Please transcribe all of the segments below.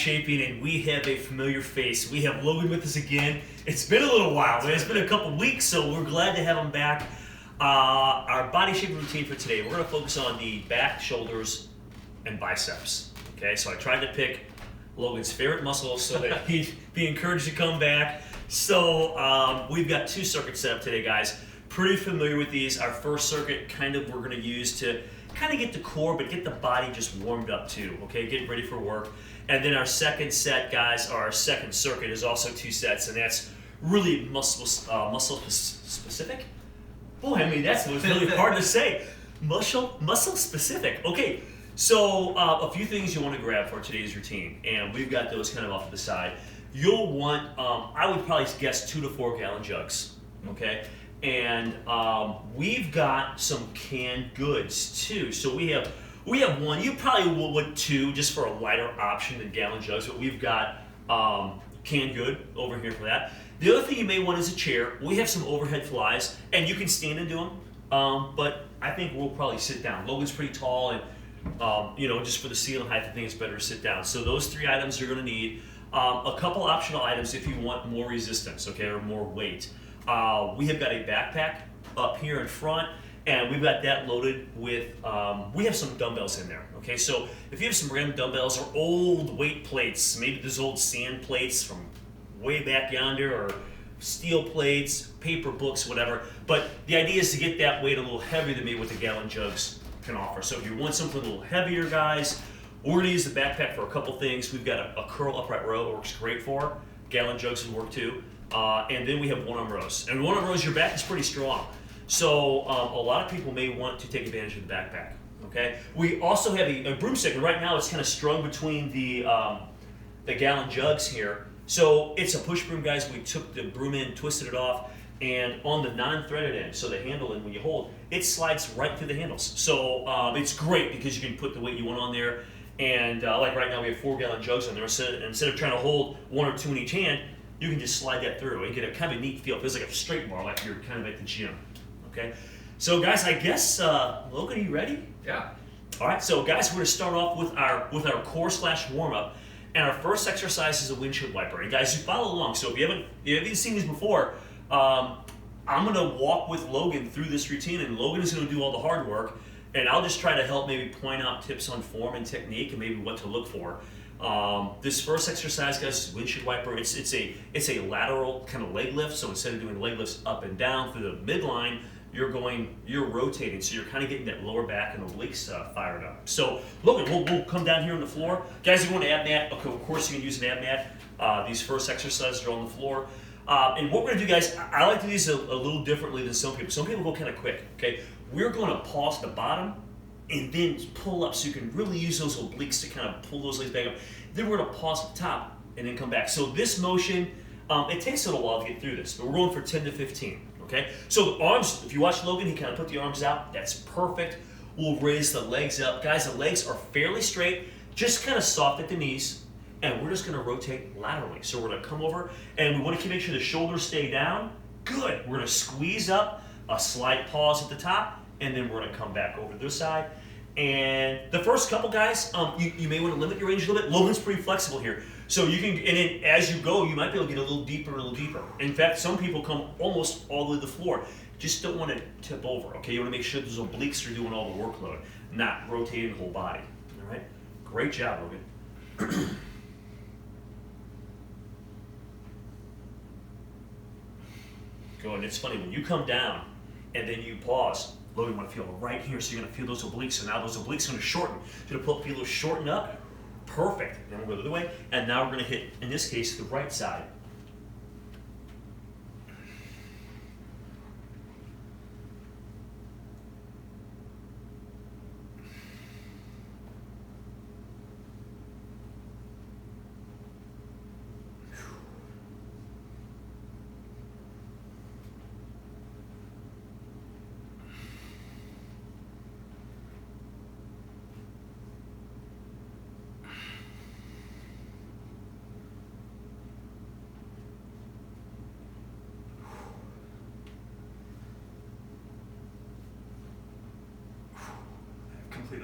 shaping, and we have a familiar face. We have Logan with us again. It's been a little while, man. It's been a couple weeks, so we're glad to have him back. Our body shaping routine for today, we're going to focus on the back, shoulders, and biceps. Okay, so I tried to pick Logan's favorite muscle so that he'd be encouraged to come back. So we've got 2 circuits set up today, guys. Pretty familiar with these. Our first circuit we're going to use to kind of get the core, but get the body just warmed up too, okay? Get ready for work. And then our second set, guys, or our second circuit is also 2 sets, and that's really muscle specific. Boy, I mean, that's really hard to say. Muscle specific. Okay, so a few things you want to grab for today's routine, and we've got those kind of off to the side. You'll want, I would probably guess 2 to 4 gallon jugs, okay? And we've got some canned goods too. So we have 1. You probably will want 2 just for a lighter option than gallon jugs, but we've got canned good over here for that. The other thing you may want is a chair. We have some overhead flies, and you can stand and do them, but I think we'll probably sit down. Logan's pretty tall, and just for the ceiling height, I think it's better to sit down. So those 3 items you're going to need. A couple optional items if you want more resistance, okay, or more weight. We have got a backpack up here in front, and we've got that loaded with, we have some dumbbells in there, okay? So if you have some random dumbbells or old weight plates, maybe those old sand plates from way back yonder, or steel plates, paper books, whatever. But the idea is to get that weight a little heavier than maybe what the gallon jugs can offer. So if you want something a little heavier, guys, we're gonna use the backpack for a couple things. We've got a curl upright row it works great for. Gallon jugs would work too. And then we have one-arm rows. And one-arm rows, your back is pretty strong. So a lot of people may want to take advantage of the backpack, okay? We also have a broomstick, and right now it's kind of strung between the gallon jugs here. So it's a push broom, guys. We took the broom in, twisted it off, and on the non-threaded end, so the handle, and when you hold, it slides right through the handles. So it's great because you can put the weight you want on there. And like right now we have 4 gallon jugs on there. So instead of trying to hold 1 or 2 in each hand, you can just slide that through and get a kind of a neat feel. It feels like a straight bar, like you're kind of at the gym, okay? So guys, I guess, Logan, are you ready? Yeah. All right, so guys, we're gonna start off with our core / warm-up. And our first exercise is a windshield wiper. And guys, you follow along. So if you haven't seen these before, I'm gonna walk with Logan through this routine, and Logan is gonna do all the hard work, and I'll just try to help maybe point out tips on form and technique and maybe what to look for. This first exercise, guys, is windshield wiper. It's a lateral kind of leg lift. So instead of doing leg lifts up and down through the midline, you're rotating. So you're kind of getting that lower back and obliques fired up. So Logan, we'll come down here on the floor. Guys, if you want an ab mat, okay, of course you can use an ab mat. These first exercises are on the floor. And what we're gonna do, guys, I like to do these a little differently than some people. Some people go kind of quick, okay? We're gonna pause at the bottom and then pull up so you can really use those obliques to kind of pull those legs back up. Then we're gonna pause at the top and then come back. So this motion, it takes a little while to get through this, but we're going for 10 to 15, okay? So the arms, if you watch Logan, he kind of put the arms out. That's perfect. We'll raise the legs up. Guys, the legs are fairly straight, just kind of soft at the knees, and we're just gonna rotate laterally. So we're gonna come over, and we wanna make sure the shoulders stay down. Good. We're gonna squeeze up, a slight pause at the top, and then we're gonna come back over to this side. And the first couple, guys, you may want to limit your range a little bit. Logan's pretty flexible here. So you can, and then as you go, you might be able to get a little deeper and a little deeper. In fact, some people come almost all the way to the floor. Just don't want to tip over, okay? You want to make sure those obliques are doing all the workload, not rotating the whole body, all right? Great job, Logan. Good, and it's funny, when you come down and then you pause, Logan, want to feel right here, so you're going to feel those obliques. So now those obliques are going to shorten. So you're going to feel those shorten up. Perfect. Then we'll go the other way. And now we're going to hit, in this case, the right side.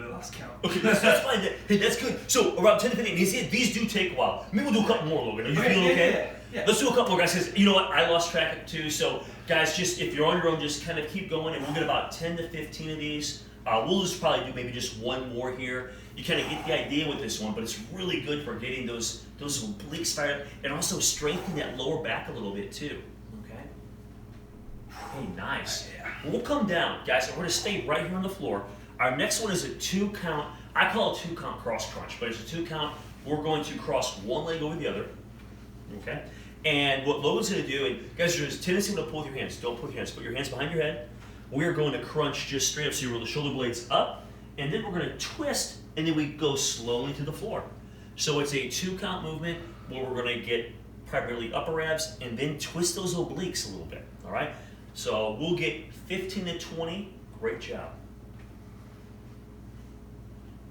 I lost count. Okay, that's fine. Hey, that's good. So around 10 to 15. These do take a while. Maybe we'll do a couple more, Logan. Are you feeling okay? Yeah. Let's do a couple more, guys. Because you know what? I lost track of too. So guys, just if you're on your own, just kind of keep going, and we'll get about 10 to 15 of these. We'll just probably do maybe just one more here. You kind of get the idea with this one, but it's really good for getting those obliques fired up and also strengthening that lower back a little bit too. Okay. Hey, nice. We'll come down, guys, and we're gonna stay right here on the floor. Our next one is a 2 count. I call it 2 count cross crunch, but it's a 2 count. We're going to cross one leg over the other. Okay. And what Logan's gonna do, and guys, there's a tendency to pull with your hands. Don't pull with your hands. Put your hands behind your head. We're going to crunch just straight up, so you roll the shoulder blades up, and then we're going to twist, and then we go slowly to the floor. So it's a 2 count movement where we're going to get primarily upper abs and then twist those obliques a little bit, all right? So we'll get 15 to 20. Great job.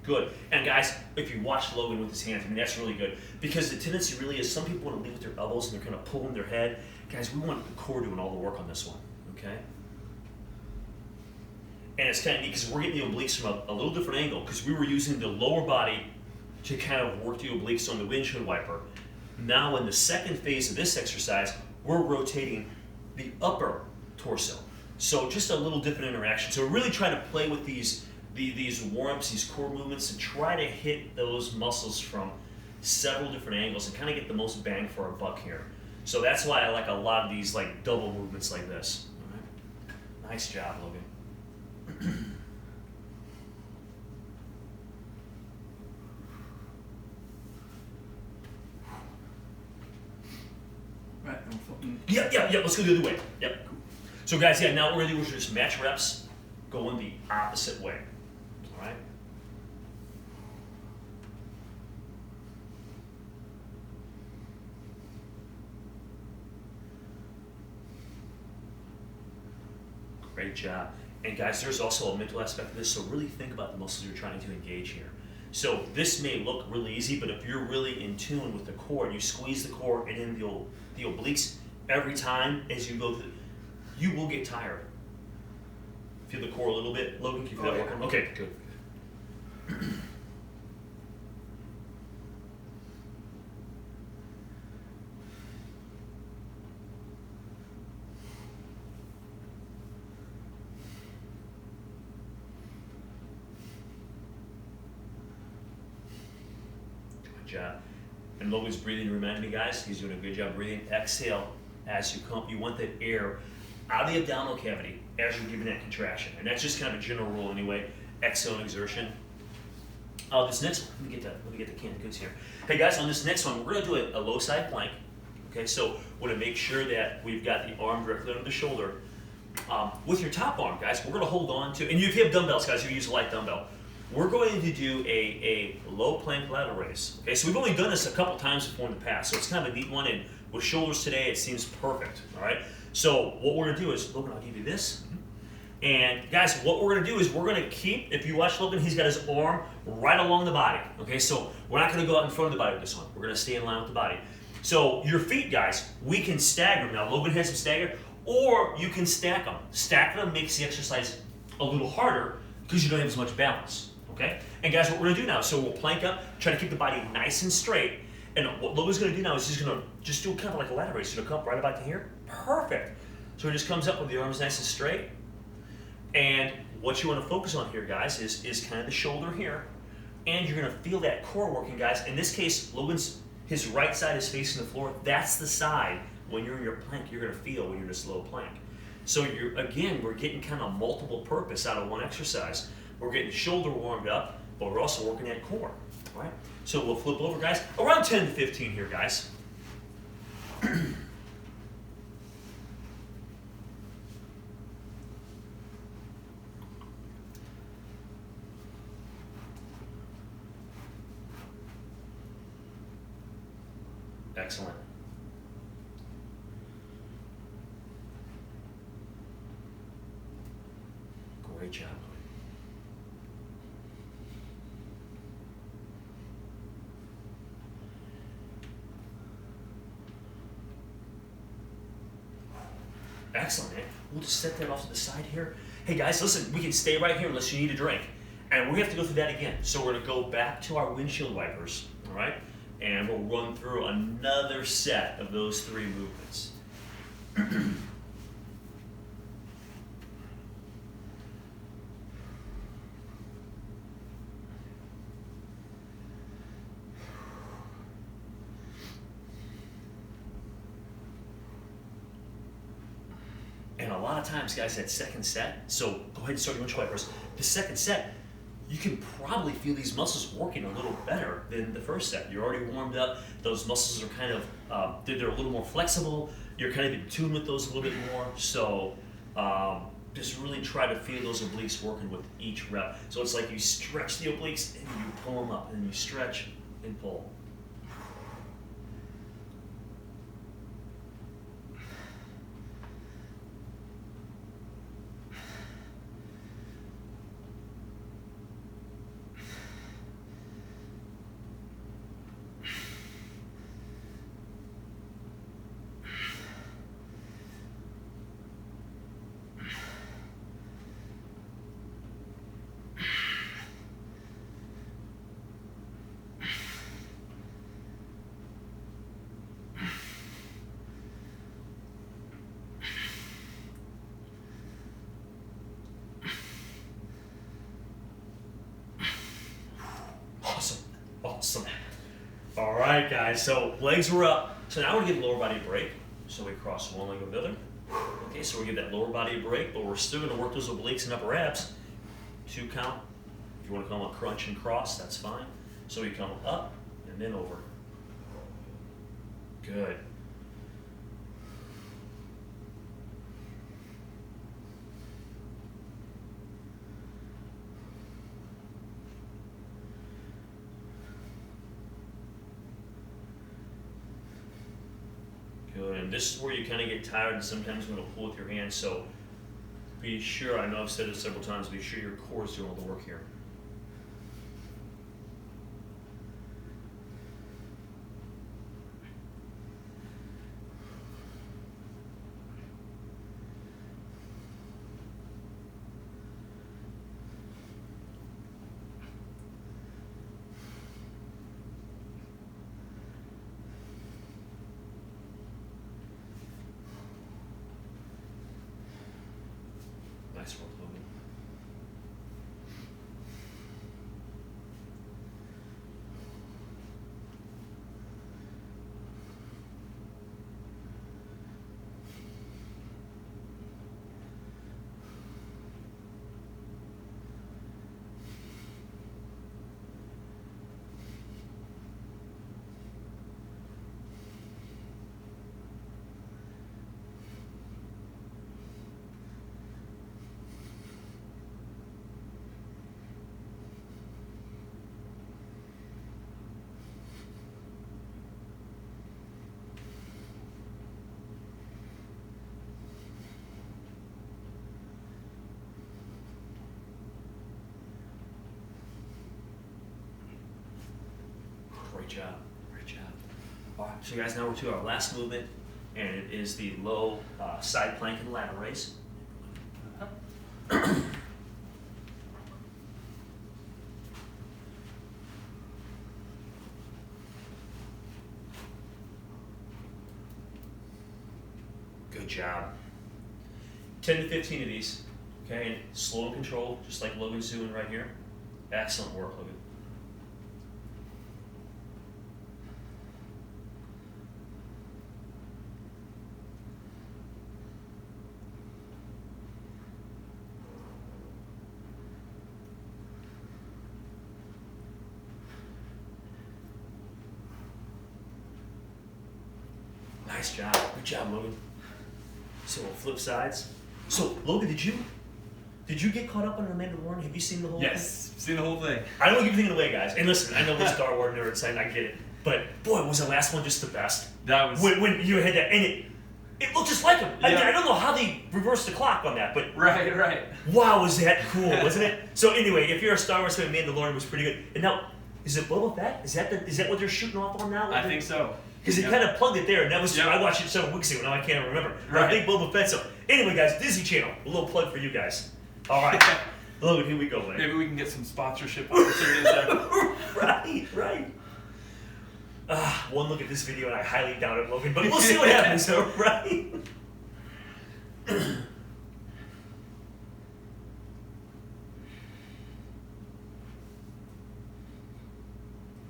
Good. And guys, if you watch Logan with his hands, I mean, that's really good, because the tendency really is some people want to lead with their elbows and they're kind of pulling their head. Guys, we want the core doing all the work on this one, okay? And it's kind of neat because we're getting the obliques from a little different angle, because we were using the lower body to kind of work the obliques on the windshield wiper. Now in the second phase of this exercise, we're rotating the upper torso. So just a little different interaction. So we're really trying to play with these warm-ups, these core movements, and try to hit those muscles from several different angles and kind of get the most bang for our buck here. So that's why I like a lot of these like double movements like this. All right. Nice job, Logan. Right, I'm flipping. Yep. Let's go the other way. Yep. So guys, now what we're gonna do is just match reps, going the opposite way. All right. Great job. And guys, there's also a mental aspect of this, so really think about the muscles you're trying to engage here. So this may look really easy, but if you're really in tune with the core, and you squeeze the core and then the obliques every time as you go through, you will get tired. Feel the core a little bit, Logan? Can you feel that working? Okay, good. Job. And Logan's breathing, remind me, guys, he's doing a good job breathing. Exhale as you come. You want that air out of the abdominal cavity as you're giving that contraction. And that's just kind of a general rule anyway. Exhale and exertion. This next one, let me get the canned goods here. Hey guys, on this next one, we're going to do a low side plank. Okay, so we're going to make sure that we've got the arm directly under the shoulder. With your top arm, guys, we're going to hold on to, and if you have dumbbells, guys, you use a light dumbbell. We're going to do a low plank lateral raise. Okay, so we've only done this a couple times before in the past, so it's kind of a neat one, and with shoulders today, it seems perfect, all right? So what we're gonna do is, Logan, I'll give you this. And guys, what we're gonna do is we're gonna keep, if you watch Logan, he's got his arm right along the body, okay? So we're not gonna go out in front of the body with this one. We're gonna stay in line with the body. So your feet, guys, we can stagger them. Now, Logan has them staggered, or you can stack them. Stacking them makes the exercise a little harder because you don't have as much balance. Okay? And guys, what we're gonna do now, so we'll plank up, try to keep the body nice and straight. And what Logan's gonna do now is he's gonna just do kind of like a ladder raise. So he'll come up right about to here. Perfect. So he just comes up with the arms nice and straight. And what you wanna focus on here, guys, is kind of the shoulder here. And you're gonna feel that core working, guys. In this case, his right side is facing the floor. That's the side when you're in your plank you're gonna feel when you're in a slow plank. So we're getting kind of multiple purpose out of one exercise. We're getting shoulder warmed up, but we're also working that core, all right? So we'll flip over, guys. Around 10 to 15 here, guys. Excellent. Great job. Excellent, man. We'll just set that off to the side here. Hey guys, listen, we can stay right here unless you need a drink. And we have to go through that again. So we're gonna go back to our windshield wipers, all right? And we'll run through another set of those 3 movements. And a lot of times, guys, that second set, so go ahead and start your windshield wipers. The second set, you can probably feel these muscles working a little better than the first set. You're already warmed up. Those muscles are kind of, they're a little more flexible. You're kind of in tune with those a little bit more. So just really try to feel those obliques working with each rep. So it's like you stretch the obliques and you pull them up, and you stretch and pull. Awesome. All right, guys, so legs were up. So now we're gonna give the lower body a break. So we cross one leg over the other. Okay, so we give that lower body a break, but we're still gonna work those obliques and upper abs. 2 count. If you wanna call them a crunch and cross, that's fine. So we come up and then over. Good. Good, and this is where you kind of get tired and sometimes you want to pull with your hands, so be sure, I know I've said it several times, be sure your core is doing all the work here. Nice work, Logan. Great job, great job. All right, so guys, now we're to our last movement, and it is the low side plank and ladder raise. Good job. 10 to 15 of these, okay, and slow and controlled, just like Logan's doing right here. Excellent work, Logan. Nice job. Good job, Logan. So we'll flip sides. So, Logan, did you get caught up on The Mandalorian? Have you seen the whole thing? Yes, seen the whole thing. I don't want to give anything away, guys. And listen, I know we're Star Wars nerds, and I get it. But, boy, was the last one just the best. That was... When you had that, and it looked just like him. Yeah. I don't know how they reversed the clock on that, but... Right. Wow, was that cool, wasn't it? So anyway, if you're a Star Wars fan, Mandalorian was pretty good. And now, is it Boba Fett? Is that what they're shooting off on now? I think so. Because they kind of plugged it there, and that was Yep. I watched it several weeks ago. Now I can't remember. Right. I think Boba Fett. So anyway, guys, Disney Channel, a little plug for you guys. All right. Logan, here we go, man. Maybe we can get some sponsorship opportunities there. Right. One look at this video and I highly doubt it, Logan, but we'll see what happens, though, right?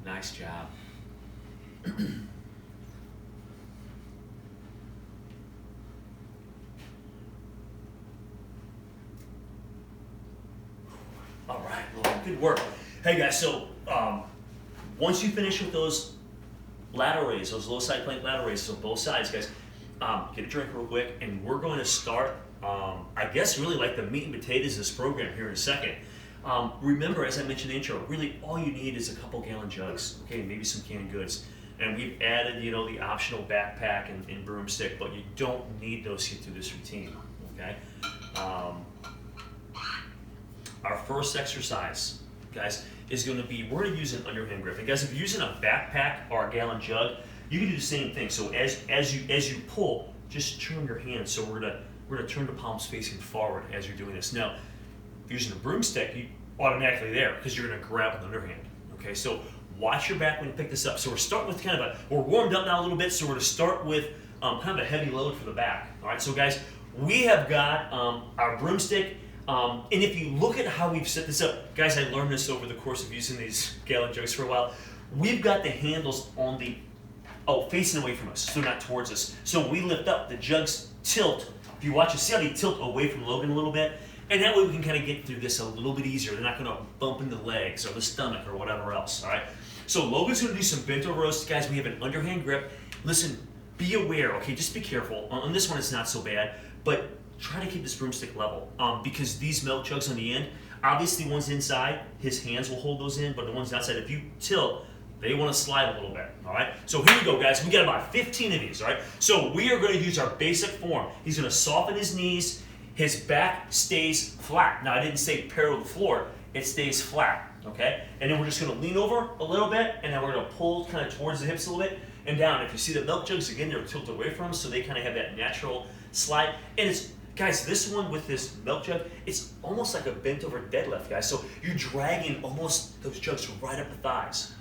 Nice job. All right, well, good work. Hey guys, so once you finish with those lateral raises, those low side plank lateral raises on both sides, guys, get a drink real quick, and we're going to start, I guess, really like the meat and potatoes of this program here in a second. Remember, as I mentioned in the intro, really all you need is a couple gallon jugs, okay, maybe some canned goods. And we've added, you know, the optional backpack and broomstick, but you don't need those to get through this routine, okay? Our first exercise, guys, is going to be, we're going to use an underhand grip. And guys, if you're using a backpack or a gallon jug, you can do the same thing. So as you pull, just turn your hands. So we're gonna turn the palms facing forward as you're doing this. Now, if you're using a broomstick, you automatically there because you're going to grab an underhand. Okay, so watch your back when you pick this up. So we're starting with kind of we're warmed up now a little bit, so we're going to start with kind of a heavy load for the back. All right, so guys, we have got our broomstick. And if you look at how we've set this up, guys, I learned this over the course of using these gallon jugs for a while. We've got the handles on the, facing away from us, so not towards us. So we lift up, the jugs tilt. If you watch it, see how they tilt away from Logan a little bit? And that way we can kind of get through this a little bit easier. They're not going to bump into the legs or the stomach or whatever else, all right? So Logan's going to do some bent over rows. Guys, we have an underhand grip. Listen, be aware, okay? Just be careful. On this one, it's not so bad, but try to keep this broomstick level because these milk jugs on the end, obviously the ones inside, his hands will hold those in, but the ones outside, if you tilt, they want to slide a little bit, all right? So here we go, guys. We got about 15 of these, all right? So we are going to use our basic form. He's going to soften his knees. His back stays flat. Now, I didn't say parallel to the floor. It stays flat, okay? And then we're just going to lean over a little bit, and then we're going to pull kind of towards the hips a little bit and down. If you see the milk jugs, again, they're tilted away from them, so they kind of have that natural slide. And it's, guys, this one with this milk jug, it's almost like a bent over deadlift, guys. So you're dragging almost those jugs right up the thighs.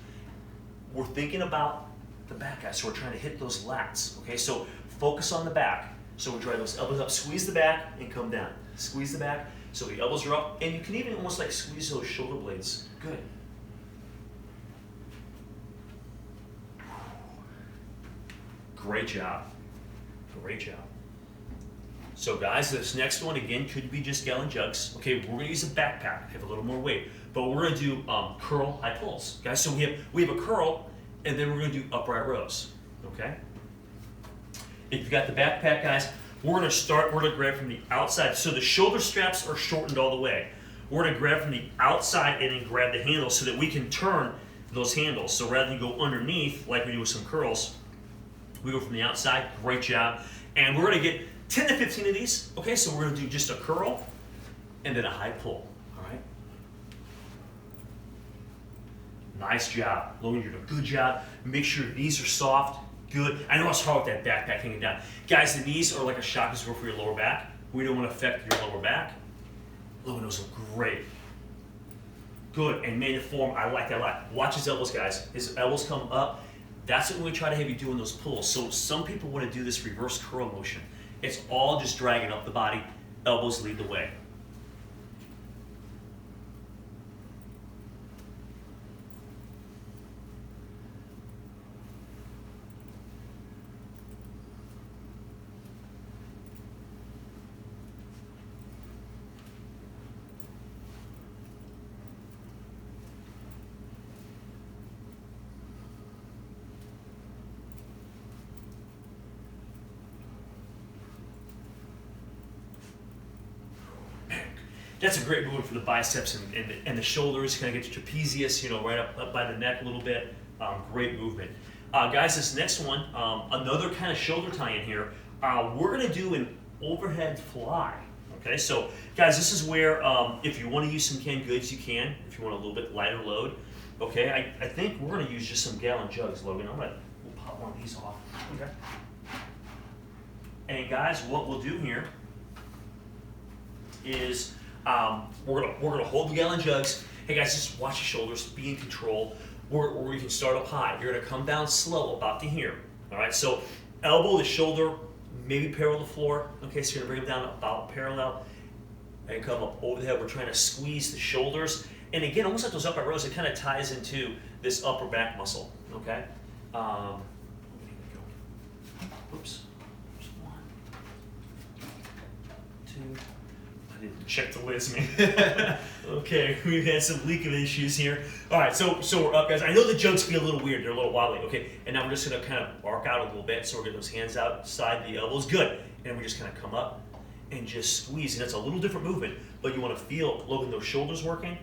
We're thinking about the back, guys, so we're trying to hit those lats, okay? So focus on the back. So we drag those elbows up, squeeze the back, and come down. Squeeze the back, so the elbows are up, and you can even almost like squeeze those shoulder blades. Good. Great job. Great job. So guys, this next one, again, could be just gallon jugs. Okay, we're gonna use a backpack, have a little more weight, but we're gonna do curl high pulls. Guys, so we have a curl, and then we're gonna do upright rows, okay? If you've got the backpack, guys, we're gonna grab from the outside. So the shoulder straps are shortened all the way. We're gonna grab from the outside and then grab the handles so that we can turn those handles. So rather than go underneath, like we do with some curls, we go from the outside. Great job. And we're gonna get 10 to 15 of these. Okay, so we're gonna do just a curl and then a high pull, all right? Nice job. Logan, you're doing a good job. Make sure your knees are soft. Good. I know it's hard with that backpack hanging down. Guys, the knees are like a shock absorber for your lower back. We don't want to affect your lower back. Logan, those look great. Good. And man, the form, I like that a lot. Watch his elbows, guys. His elbows come up. That's what we try to have you do in those pulls. So some people want to do this reverse curl motion. It's all just dragging up the body. Elbows lead the way. That's a great movement for the biceps and the shoulders. Kind of get your trapezius, you know, right up by the neck a little bit. Great movement. Guys, this next one, another kind of shoulder tie in here. We're going to do an overhead fly. Okay, so guys, this is where if you want to use some canned goods, you can. If you want a little bit lighter load. Okay, I think we're going to use just some gallon jugs, Logan. We'll pop one of these off. Okay. And guys, what we'll do here is We're gonna hold the gallon jugs. Hey guys, just watch your shoulders, be in control. You can start up high. You're gonna come down slow, about to here. All right, so elbow to shoulder, maybe parallel to the floor. Okay, so you're gonna bring them down about parallel and come up over the head. We're trying to squeeze the shoulders. And again, almost like those upright rows, it kind of ties into this upper back muscle, okay? Here we go. Oops. There's 1, 2. I didn't check the lids, man. Okay, we've had some leaking issues here. All right, so we're up, guys. I know the jugs feel a little weird. They're a little wobbly, okay? And now we're just going to kind of arc out a little bit. So we're getting those hands outside the elbows. Good. And we just kind of come up and just squeeze. And that's a little different movement, but you want to feel, Logan, those shoulders working.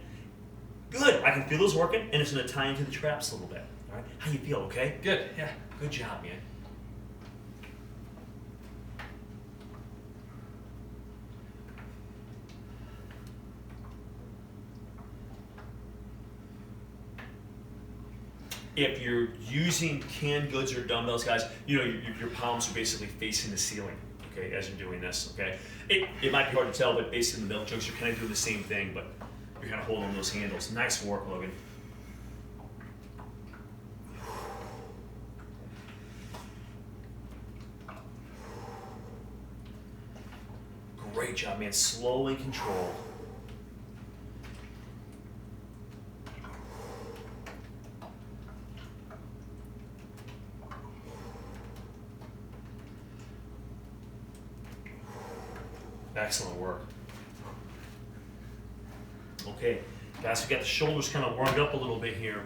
Good. I can feel those working, and it's going to tie into the traps a little bit. All right? How you feel, okay? Good, yeah. Good job, man. If you're using canned goods or dumbbells, guys, you know your palms are basically facing the ceiling, okay, as you're doing this, okay? It might be hard to tell, but basically the milk jugs are kind of doing the same thing, but you're kind of holding those handles. Nice work, Logan. Great job, man. Slow and controlled. Excellent work. Okay, guys, we got the shoulders kind of warmed up a little bit here.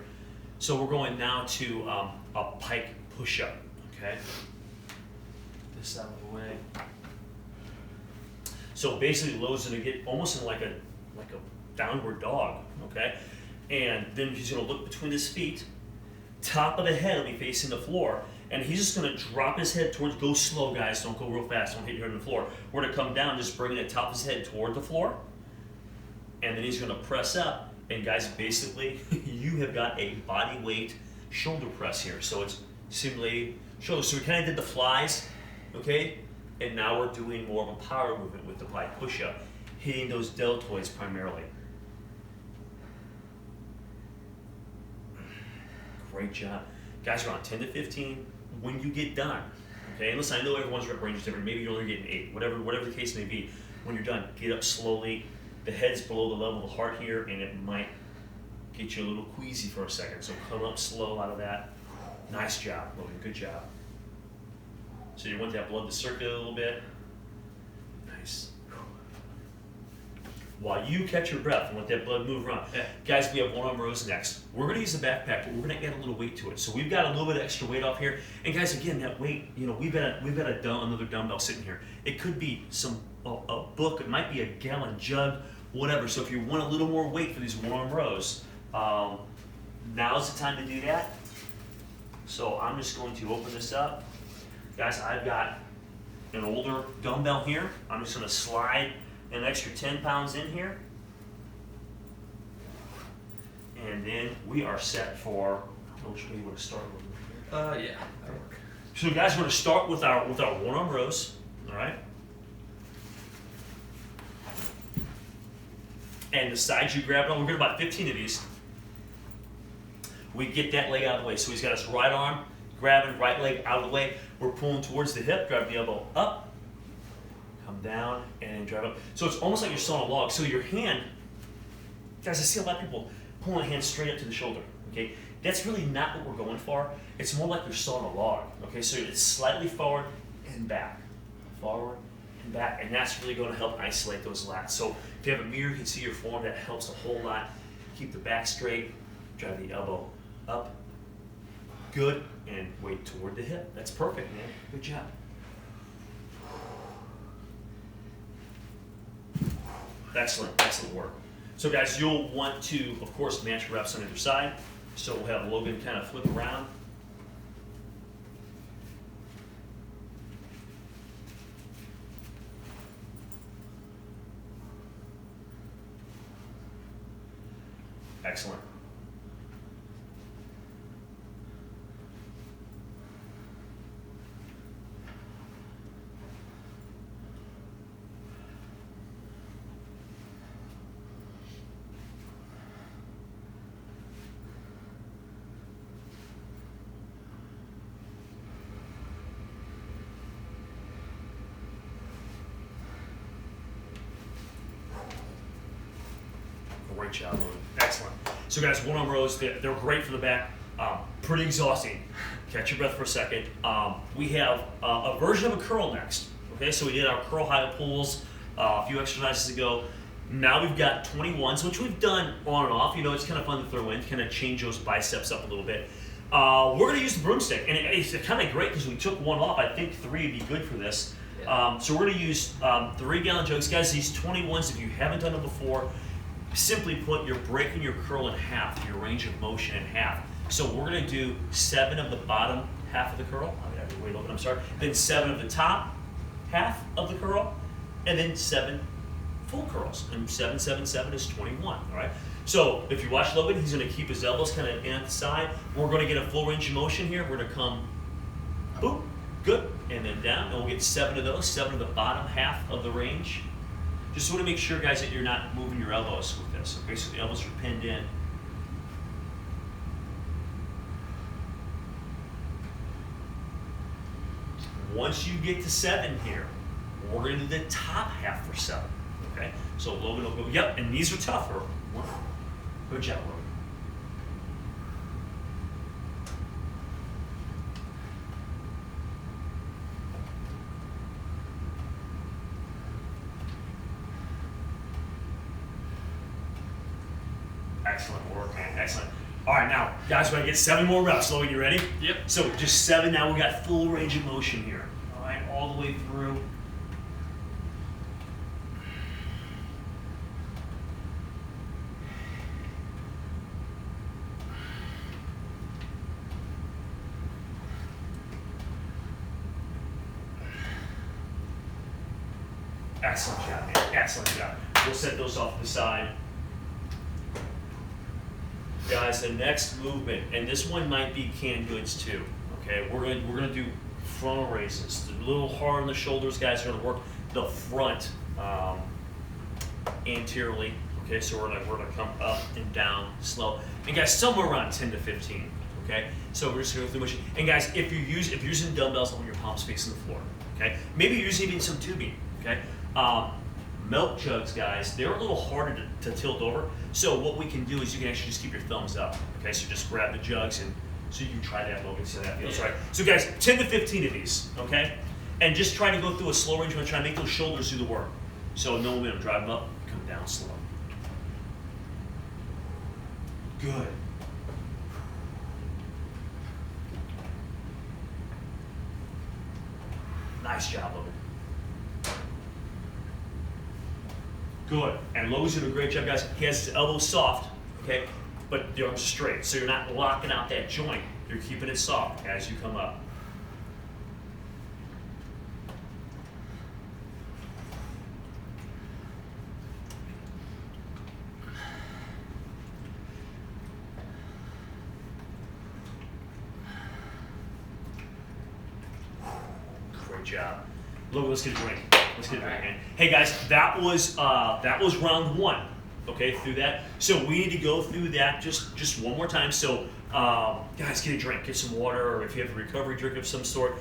So we're going now to a pike push-up, okay? This out of the way. So basically, Lowe's gonna get almost in like a downward dog, okay? And then he's gonna look between his feet. Top of the head will be facing the floor. And he's just gonna drop his head towards, go slow guys, don't go real fast, don't hit your head on the floor. We're gonna come down, just bringing the top of his head toward the floor. And then he's gonna press up. And guys, basically, you have got a body weight shoulder press here. So it's simulating shoulders. So we kind of did the flies, okay? And now we're doing more of a power movement with the pike push-up, hitting those deltoids primarily. Great job. Guys, around 10 to 15 when you get done, okay? And listen, I know everyone's rep range is different. Maybe you're only getting 8, whatever the case may be. When you're done, get up slowly. The head's below the level of the heart here, and it might get you a little queasy for a second. So come up slow out of that. Nice job, Logan. Good job. So you want that blood to circulate a little bit. Nice. While you catch your breath and let that blood move around. Yeah. Guys, we have one-arm rows next. We're gonna use the backpack, but we're gonna add a little weight to it. So we've got a little bit of extra weight off here. And guys, again, that weight, you know, we've got another dumbbell sitting here. It could be a book, it might be a gallon jug, whatever. So if you want a little more weight for these one-arm rows, now's the time to do that. So I'm just going to open this up. Guys, I've got an older dumbbell here. I'm just gonna slide an extra 10 pounds in here. And then we are set for, I don't know which way you want to start with. Yeah, that'll work. So guys, we're gonna start with our one-arm rows, all right? And the sides you grab on, we're gonna about 15 of these. We get that leg out of the way. So he's got his right arm, grabbing right leg out of the way. We're pulling towards the hip, grab the elbow up, come down, and drive up. So it's almost like you're sawing a log. So your hand, guys, I see a lot of people pulling a hand straight up to the shoulder, okay? That's really not what we're going for. It's more like you're sawing a log, okay? So it's slightly forward and back, and that's really going to help isolate those lats. So if you have a mirror, you can see your form. That helps a whole lot. Keep the back straight, drive the elbow up, good, and weight toward the hip. That's perfect, man. Good job. Excellent work. So guys, you'll want to, of course, match reps on either side. So we'll have Logan kind of flip around. Excellent. Great job, Logan. Excellent. So guys, one-arm rows, they're great for the back. Pretty exhausting. Catch your breath for a second. We have a version of a curl next. Okay, so we did our curl high pulls a few exercises ago. Now we've got 21s, which we've done on and off. You know, it's kind of fun to throw in, kind of change those biceps up a little bit. We're going to use the broomstick, and it's kind of great because we took one off. I think 3 would be good for this. Yeah. So we're going to use 3-gallon jugs. Guys, these 21s, if you haven't done them before, simply put, you're breaking your curl in half, your range of motion in half. So we're going to do 7 of the bottom half of the curl. I'm sorry. Then 7 of the top half of the curl, and then 7 full curls. And 7, 7, 7 is 21. All right. So if you watch Logan, he's going to keep his elbows kind of at the side. We're going to get a full range of motion here. We're going to come, boop, good, and then down, and we'll get 7 of those, 7 of the bottom half of the range. Just want to make sure, guys, that you're not moving your elbows with this. Okay, so the elbows are pinned in. Once you get to 7 here, we're going to do the top half for 7. Okay, so Logan will go, yep, and these are tougher. Good job, Logan. Excellent work, man. Excellent. All right, now, guys, we're going to get 7 more reps. Logan, you ready? Yep. So just 7 now. We got full range of motion here. All right, all the way through. Excellent job, man. Excellent job. We'll set those off to the side. Guys, the next movement, and this one might be canned goods too. Okay, we're gonna do frontal raises. A little hard on the shoulders, guys. Are gonna work the front anteriorly. Okay, so we're gonna come up and down slow. And guys, somewhere around 10 to 15. Okay, so we're just gonna go through motion. And guys, if you're using dumbbells, I want your palms facing the floor. Okay, maybe you're using even some tubing. Okay. Milk jugs, guys, they're a little harder to tilt over. So what we can do is you can actually just keep your thumbs up. Okay, so just grab the jugs, and so you can try that, Logan, see how that feels, right? So guys, 10 to 15 of these, okay? And just try to go through a slow range. We're gonna try to make those shoulders do the work. So no momentum, drive them up, come down slow. Good. Nice job, Logan. Good. And Lowe's doing a great job, guys. He has his elbows soft, okay? But the arms are straight. So you're not locking out that joint. You're keeping it soft as you come up. Great job. Logan, let's get a drink. Let's get it right, man. Hey guys, that was round 1. Okay, through that. So we need to go through that just one more time. So guys, get a drink, get some water, or if you have a recovery drink of some sort,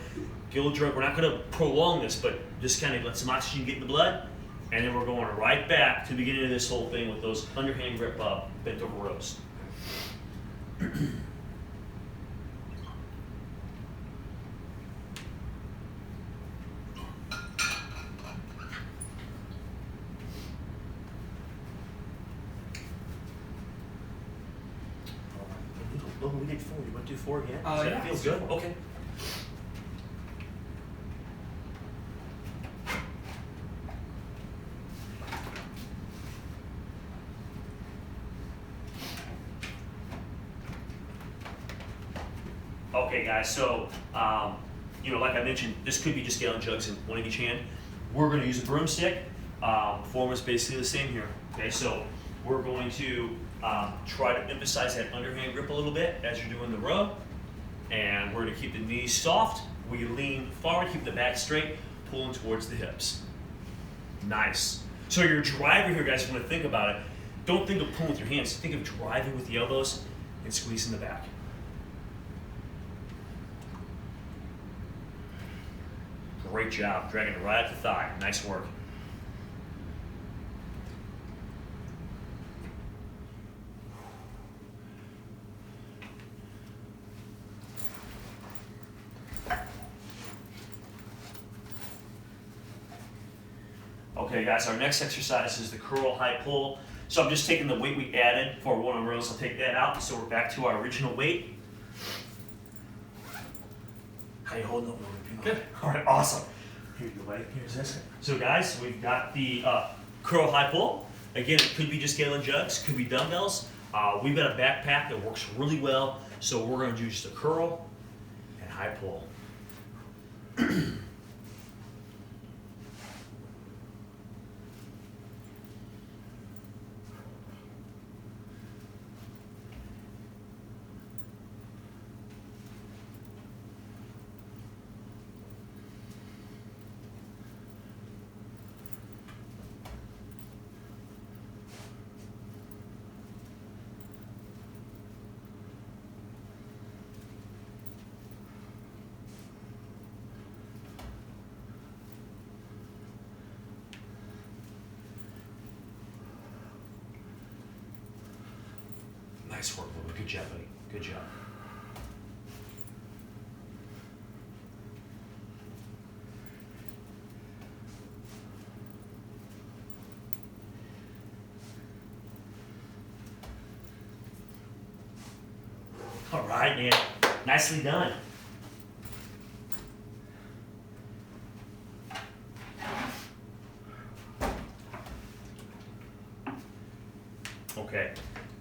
get a drink. We're not going to prolong this, but just kind of let some oxygen get in the blood, and then we're going right back to the beginning of this whole thing with those underhand grip bent over rows. Logan, we did 4. You want to do 4 again? Does that feel good? Okay. Okay, guys. So, like I mentioned, this could be just gallon jugs in one in each hand. We're going to use a broomstick. Form is basically the same here. Okay, so we're going to try to emphasize that underhand grip a little bit as you're doing the row. And we're going to keep the knees soft. We lean forward, keep the back straight, pulling towards the hips. Nice. So your driver here, guys, if you want to think about it, don't think of pulling with your hands. Think of driving with the elbows and squeezing the back. Great job. Dragging it right at the thigh. Nice work. Okay, guys, our next exercise is the curl high pull. So I'm just taking the weight we added for one arm rows. I'll take that out. So we're back to our original weight. How you holding up? Good. All right, awesome. Here you go, buddy. Here's this. So guys, we've got the curl high pull. Again, it could be just gallon jugs, could be dumbbells. We've got a backpack that works really well. So we're going to do just a curl and high pull. Nice work, Louie. Good job, buddy. Good job. All right, man. Nicely done. Okay.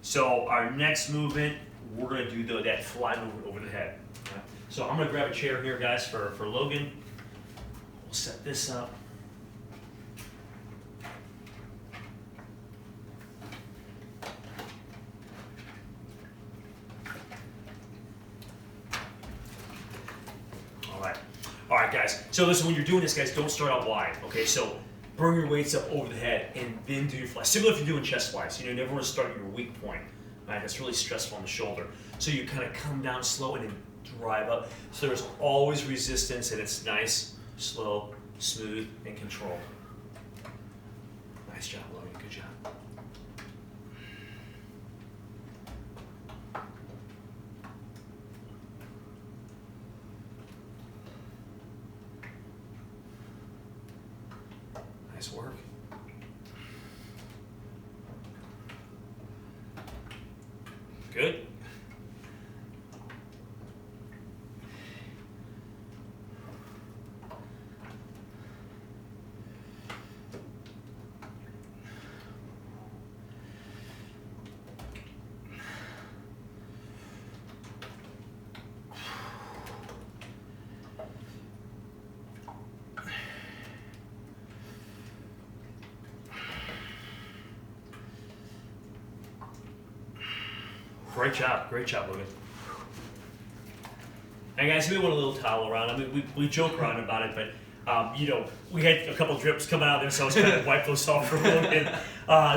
So our next movement, we're gonna do that fly movement over the head. Okay? So I'm gonna grab a chair here, guys, for Logan. We'll set this up. All right, guys. So listen, when you're doing this, guys, don't start out wide. Okay, so bring your weights up over the head and then do your fly. Similar if you're doing chest flies. You never want to start at your weak point. Right? That's really stressful on the shoulder. So you kind of come down slow and then drive up. So there's always resistance, and it's nice, slow, smooth, and controlled. Nice job, Logan. Good job. Nice work. Good. Great job, Logan. And guys, we want a little towel around. I mean, we joke around about it, but we had a couple drips coming out there, so I was kind of wipe those off for Logan.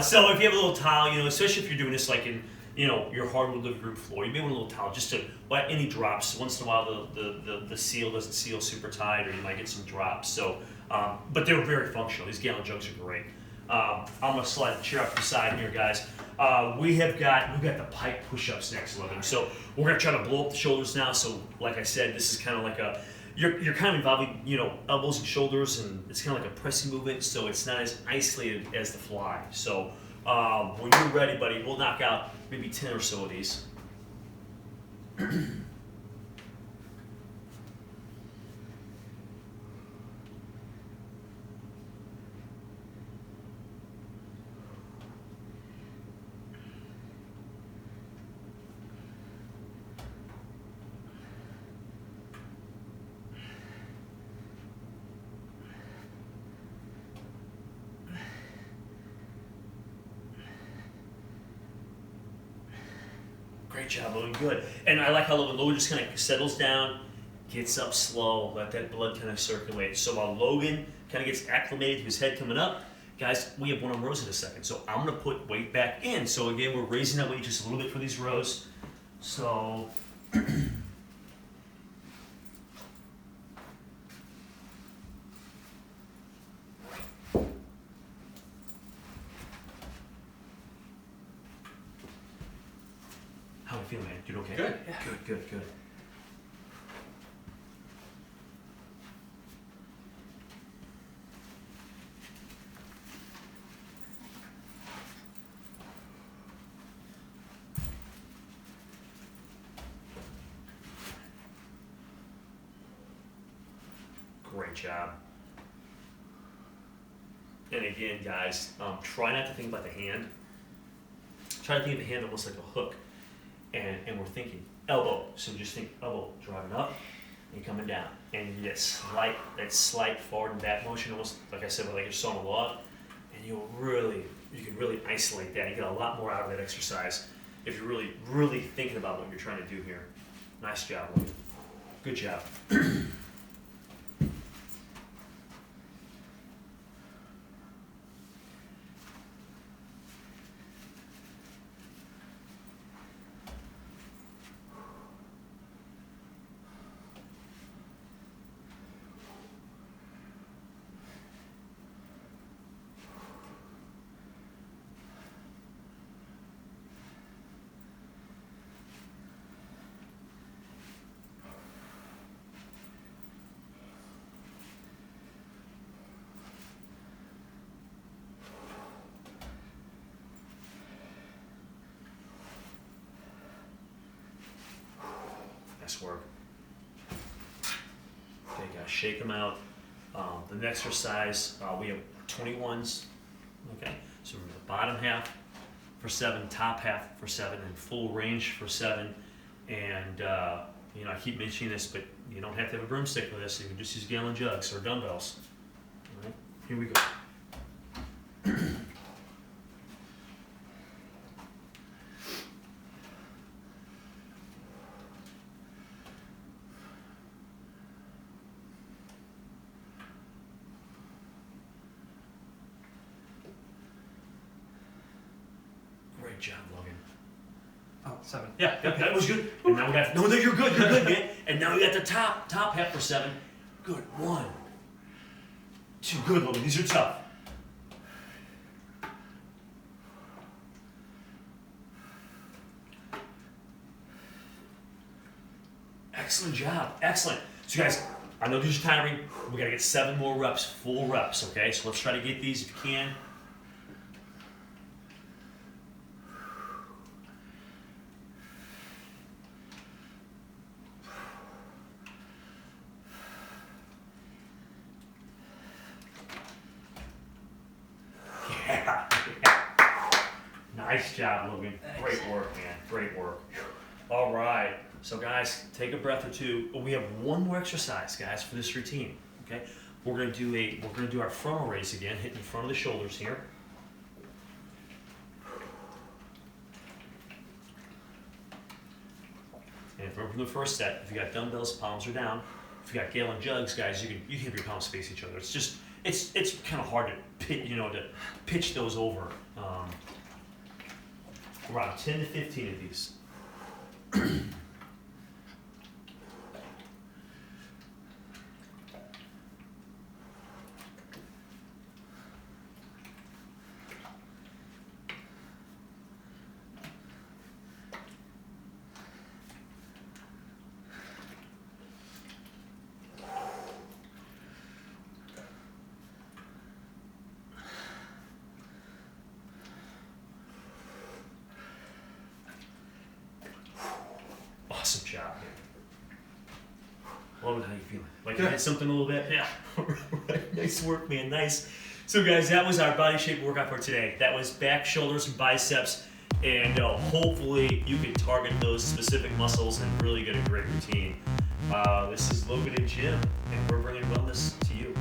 So if you have a little towel, especially if you're doing this like in your hardwood living room floor, you may want a little towel just to wet any drops. Once in a while, the seal doesn't seal super tight, or you might get some drops. So, but they're very functional. These gallon jugs are great. I'm gonna slide the chair up to the side here, guys. We've got the pike push-ups next, Logan. So we're gonna try to blow up the shoulders now. So like I said, this is kind of like you're kind of involving elbows and shoulders, and it's kind of like a pressing movement. So it's not as isolated as the fly. So when you're ready, buddy, we'll knock out maybe 10 or so of these. Great job, Logan. Good. And I like how Logan just kind of settles down, gets up slow, let that blood kind of circulate. So while Logan kind of gets acclimated to his head coming up, guys, we have one on rows in a second. So I'm going to put weight back in. So again, we're raising that weight just a little bit for these rows. So how are you feeling, man? You okay? Good. Yeah. Good. job. And again, guys, try not to think about the hand. Try to think of the hand almost like a hook. And we're thinking elbow. So just think elbow driving up and coming down. And you get that slight forward and back motion, almost like I said, like you're sawing a log. And you can really isolate that. You get a lot more out of that exercise if you're really, really thinking about what you're trying to do here. Nice job, Logan. Good job. Nice work. Okay, guys, shake them out. The next exercise, we have 21s. Okay, so we're the bottom half for 7, top half for 7, and full range for 7. And I keep mentioning this, but you don't have to have a broomstick for this. You can just use gallon jugs or dumbbells. All right, here we go. Great job, Logan. Oh, 7. Yeah, that was good. And now we got no, you're good, man. And now we got the top half for 7. Good. 1, 2, good, Logan. These are tough. Excellent job. Excellent. So guys, I know these are tiring. We gotta get 7 more reps, full reps, okay? So let's try to get these if you can. Yeah. Nice job, Logan. Great work, man. Great work. All right. So guys, take a breath or two. We have one more exercise, guys, for this routine. Okay? We're gonna do our frontal raise again, hitting the front of the shoulders here. And from the first set, if you got dumbbells, palms are down. If you got gallon jugs, guys, you can have your palms face each other. It's kind of hard to pitch those over. Around 10 to 15 of these. Awesome job. Logan, how you feeling? Like you hit something a little bit? Yeah. Right. Nice work, man. Nice. So guys, that was our body shape workout for today. That was back, shoulders, and biceps. And hopefully you can target those specific muscles and really get a great routine. This is Logan and Jim, and we're bringing wellness to you.